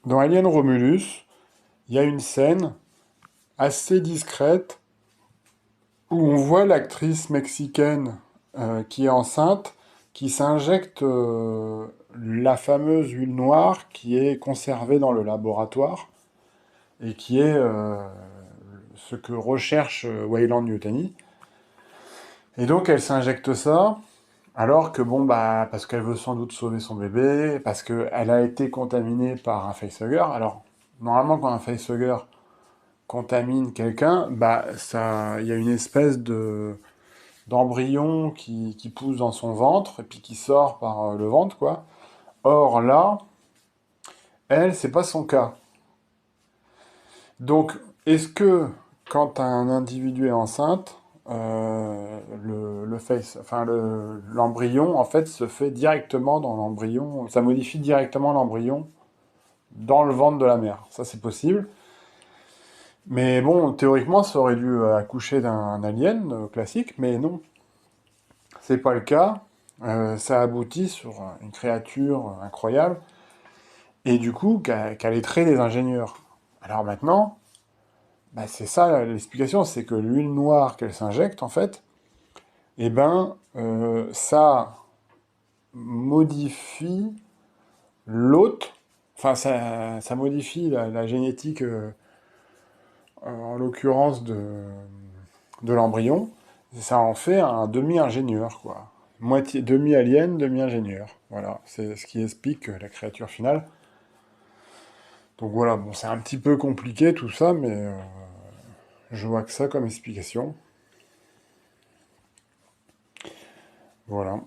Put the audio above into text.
dans Alien Romulus, il y a une scène assez discrète où on voit l'actrice mexicaine qui est enceinte, qui s'injecte la fameuse huile noire qui est conservée dans le laboratoire et qui est ce que recherche Weyland Yutani. Et donc elle s'injecte ça, alors que bon, bah, parce qu'elle veut sans doute sauver son bébé, parce qu'elle a été contaminée par un facehugger. Alors, normalement, quand un facehugger contamine quelqu'un, bah, ça, il y a une espèce d'embryon qui pousse dans son ventre, et puis qui sort par le ventre, quoi. Or, là, elle, c'est pas son cas. Donc, est-ce que, quand un individu est enceinte, enfin l'embryon en fait se fait directement dans l'embryon, ça modifie directement l'embryon dans le ventre de la mère. Ça c'est possible. Mais bon, théoriquement, ça aurait dû accoucher d'un alien classique, mais non, c'est pas le cas. Ça aboutit sur une créature incroyable et du coup qui a les traits des ingénieurs. Alors maintenant, bah, c'est ça l'explication, c'est que l'huile noire qu'elle s'injecte en fait, eh ben, ça modifie l'hôte, enfin, ça modifie la génétique, en l'occurrence de l'embryon, et ça en fait un demi-ingénieur, quoi. Moitié, demi-alien, demi-ingénieur. Voilà, c'est ce qui explique la créature finale. Donc voilà, bon, c'est un petit peu compliqué tout ça, mais je vois que ça comme explication. Voilà.